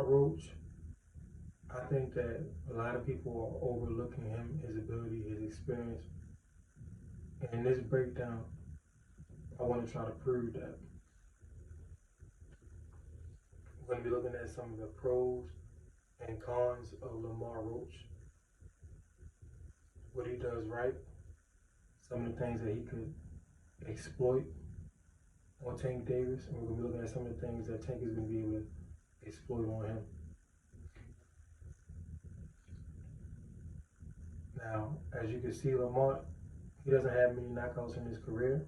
Lamont Roach, I think that a lot of people are overlooking him, his ability, his experience. And in this breakdown, I want to try to prove that. We're going to be looking at some of the pros and cons of Lamont Roach, what he does right, some of the things that he could exploit on Tank Davis, and we're going to be looking at some of the things that Tank is going to be able to exploit on him. Now, as you can see, Lamont, he doesn't have many knockouts in his career.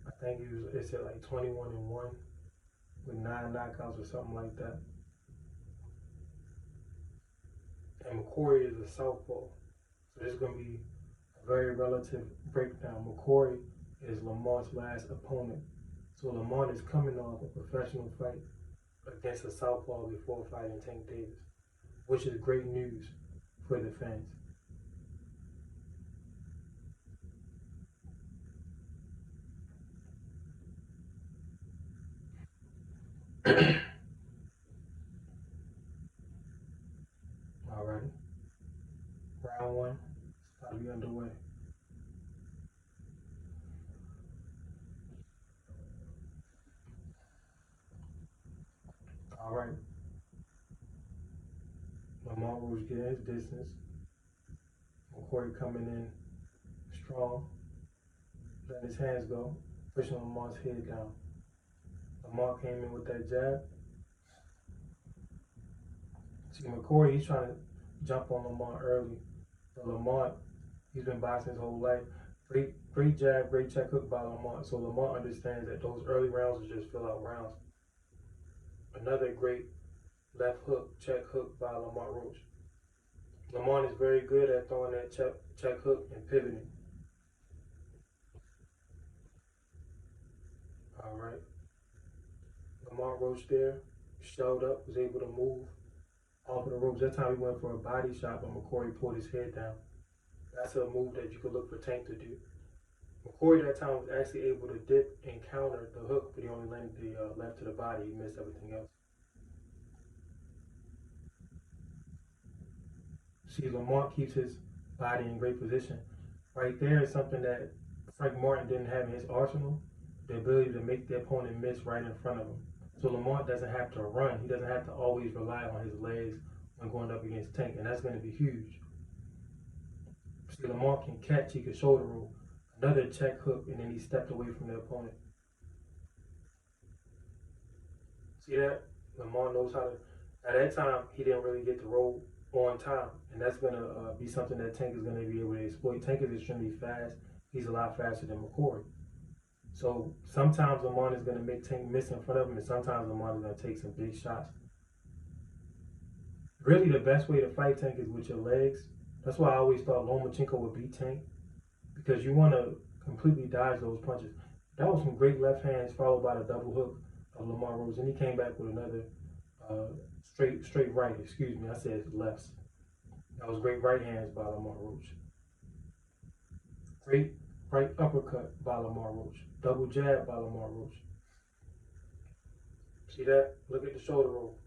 I think it's at like 21-1 with 9 knockouts or something like that. And McCory is a southpaw, so this is going to be a very relative breakdown. McCory is Lamont's last opponent, so Lamont is coming off a professional fight against a southpaw before fighting Tank Davis, which is great news for the fans. Alrighty, round 1 is about to be underway. Alright, Lamont Roach getting his distance. McCory coming in strong, letting his hands go, pushing Lamont's head down. Lamont came in with that jab. See, McCory, he's trying to jump on Lamont early. But Lamont, he's been boxing his whole life. Great jab, great check hook by Lamont. So Lamont understands that those early rounds are just fill out rounds. Another great left hook, check hook by Lamont Roach. Lamont is very good at throwing that check hook and pivoting. All right. Lamont Roach there, shelled up, was able to move off of the ropes. That time he went for a body shot, but McCory pulled his head down. That's a move that you could look for Tank to do. McCory that time was actually able to dip and counter the hook, but he only landed the left to the body. He missed everything else. See, Lamont keeps his body in great position. Right there is something that Frank Martin didn't have in his arsenal, the ability to make the opponent miss right in front of him. So Lamont doesn't have to run. He doesn't have to always rely on his legs when going up against Tank, and that's going to be huge. See, Lamont can catch, he can shoulder roll. Another check hook, and then he stepped away from the opponent. See that? Lamont knows how to. At that time, he didn't really get the roll on time, and that's going to be something that Tank is going to be able to exploit. Tank is extremely fast. He's a lot faster than McCory. So sometimes Lamont is going to make Tank miss in front of him, and sometimes Lamont is going to take some big shots. Really, the best way to fight Tank is with your legs. That's why I always thought Lomachenko would beat Tank, because you want to completely dodge those punches. That was some great left hands followed by the double hook of Lamont Roach, and he came back with another straight right. Excuse me, I said lefts. That was great right hands by Lamont Roach. Great right uppercut by Lamont Roach. Double jab by Lamont Roach. See that? Look at the shoulder roll.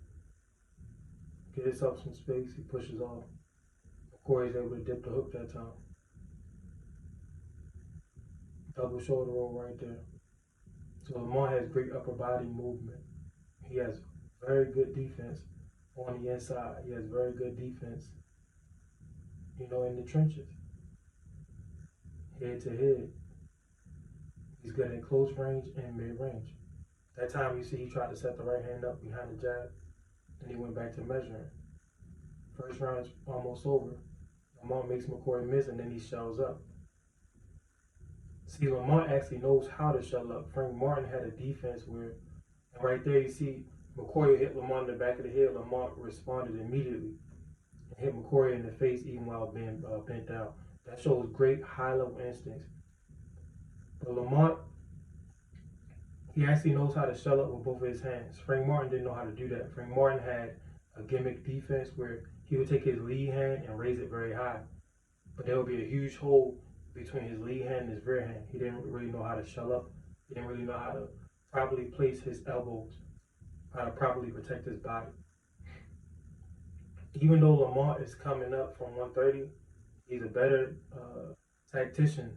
Get himself some space. He pushes off. McCory's able to dip the hook that time. Double shoulder roll right there. So Lamont has great upper body movement. He has very good defense on the inside. He has very good defense, in the trenches. Head to head. He's good at close range and mid range. That time you see he tried to set the right hand up behind the jab, and he went back to measuring. First round's almost over. Lamont makes McCory miss, and then he shells up. See, Lamont actually knows how to shell up. Frank Martin had a defense where, and right there you see McCory hit Lamont in the back of the head. Lamont responded immediately and hit McCory in the face even while being bent down. That shows great high-level instincts. But Lamont, he actually knows how to shell up with both of his hands. Frank Martin didn't know how to do that. Frank Martin had a gimmick defense where he would take his lead hand and raise it very high. But there would be a huge hole between his lead hand and his rear hand. He didn't really know how to shell up. He didn't really know how to properly place his elbows, how to properly protect his body. Even though Lamont is coming up from 130, he's a better tactician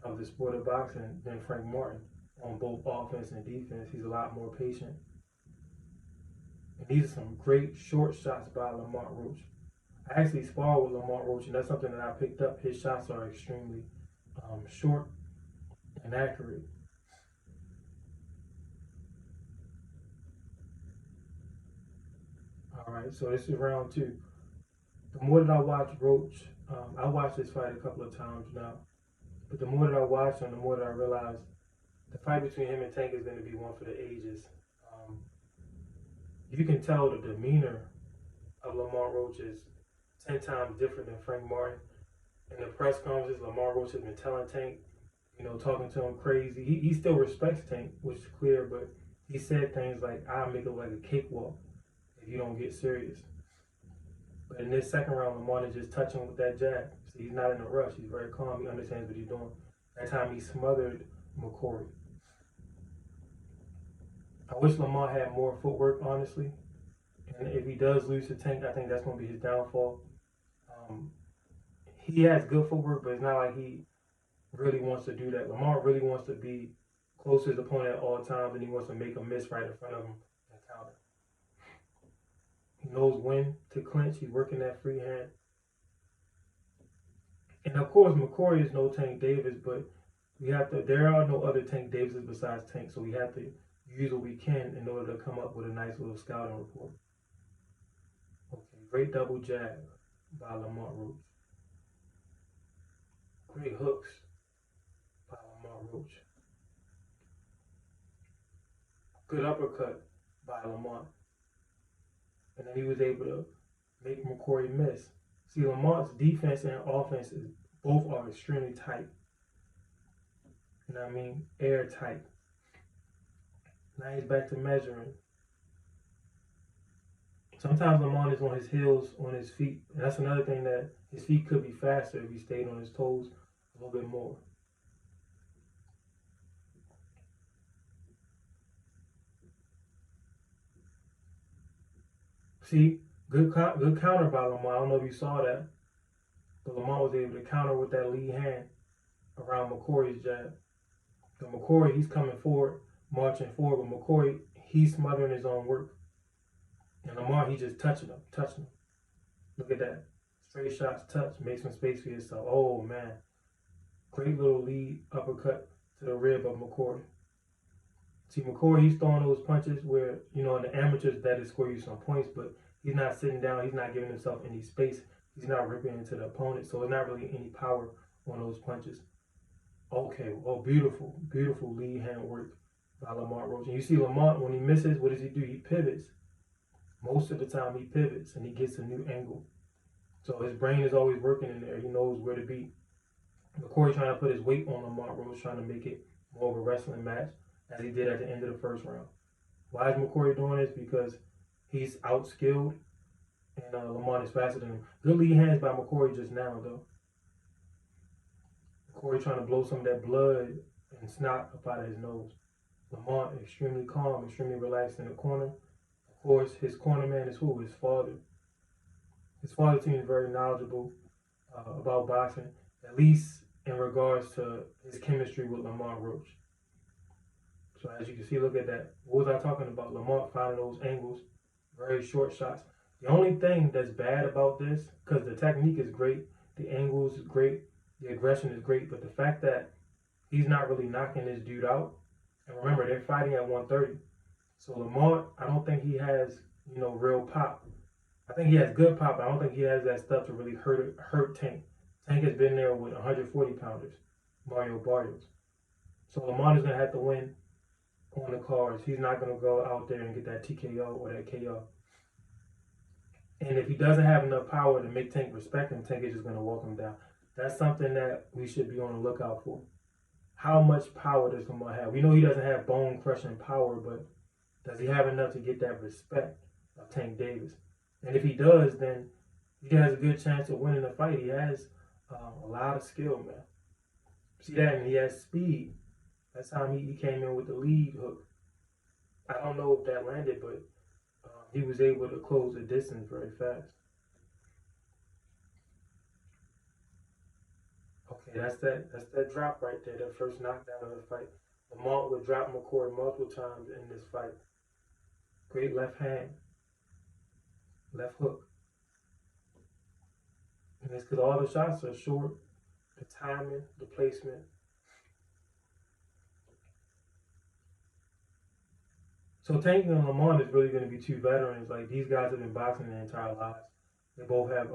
of the sport of boxing than Frank Martin on both offense and defense. He's a lot more patient. And these are some great short shots by Lamont Roach. I actually sparred with Lamont Roach, and that's something that I picked up. His shots are extremely short and accurate. All right, so this is round 2. The more that I watch Roach, I watched this fight a couple of times now, but the more that I watch him, the more that I realize the fight between him and Tank is going to be one for the ages. You can tell the demeanor of Lamont Roach is 10 times different than Frank Martin. In the press conferences, Lamont Roach has been telling Tank, talking to him crazy. He still respects Tank, which is clear, but he said things like, I'll make it like a cakewalk if you don't get serious. But in this second round, Lamont is just touching with that jab. See, he's not in a rush. He's very calm. He understands what he's doing. That time he smothered McCory. I wish Lamont had more footwork, honestly. And if he does lose to Tank, I think that's going to be his downfall. He has good footwork, but it's not like he really wants to do that. Lamont really wants to be close to his opponent at all times, and he wants to make a miss right in front of him and counter. He knows when to clinch. He's working that free hand. And of course, McCory is no Tank Davis, but there are no other Tank Davises besides Tank, so we have to use what we can in order to come up with a nice little scouting report. Okay, great double jab by Lamont Roach. Great hooks by Lamont Roach. Good uppercut by Lamont. And then he was able to make McCory miss. See, Lamont's defense and offense both are extremely tight. You know what I mean? Airtight. Now he's back to measuring. Sometimes Lamont is on his heels, on his feet. And that's another thing, that his feet could be faster if he stayed on his toes a little bit more. See, good counter by Lamont. I don't know if you saw that. But Lamont was able to counter with that lead hand around McCory's jab. But McCory, he's coming forward, marching forward. But McCory, he's smothering his own work. And Lamont, he's just touching him. Look at that. Straight shots, touch, make some space for yourself. Oh, man. Great little lead uppercut to the rib of McCory. See, McCory, he's throwing those punches where, in the amateurs, that'll score you some points, but he's not sitting down. He's not giving himself any space. He's not ripping into the opponent, so there's not really any power on those punches. Okay, beautiful, beautiful lead hand work by Lamont Roach. And you see Lamont, when he misses, what does he do? He pivots. Most of the time he pivots and he gets a new angle. So his brain is always working in there. He knows where to be. McCory trying to put his weight on Lamont Roach, trying to make it more of a wrestling match, as he did at the end of the first round. Why is McCory doing this? Because he's outskilled and Lamont is faster than him. Good lead hands by McCory just now, though. McCory trying to blow some of that blood and snot up out of his nose. Lamont extremely calm, extremely relaxed in the corner. Of course, his corner man is who? His father. His father team is very knowledgeable about boxing, at least in regards to his chemistry with Lamont Roach. So as you can see, look at that. What was I talking about? Lamont finding those angles, very short shots. The only thing that's bad about this, because the technique is great, the angles is great, the aggression is great, but the fact that he's not really knocking this dude out, and remember, they're fighting at 130. So Lamont, I don't think he has, real pop. I think he has good pop, but I don't think he has that stuff to really hurt Tank. Tank has been there with 140 pounders, Mario Barrios. So Lamont is going to have to win on the cards. He's not going to go out there and get that TKO or that KO. And if he doesn't have enough power to make Tank respect him, Tank is just going to walk him down. That's something that we should be on the lookout for. How much power does Lamont have? We know he doesn't have bone-crushing power, but does he have enough to get that respect of Tank Davis? And if he does, then he has a good chance of winning the fight. He has a lot of skill, man. See that? And he has speed. That's how he came in with the lead hook. I don't know if that landed, but he was able to close the distance very fast. Okay, that's that drop right there, that first knockdown of the fight. Lamont would drop McCoy multiple times in this fight. Great left hand, left hook. And it's because all the shots are short, the timing, the placement. So Tank and Lamont is really going to be two veterans. Like these guys have been boxing their entire lives. They both have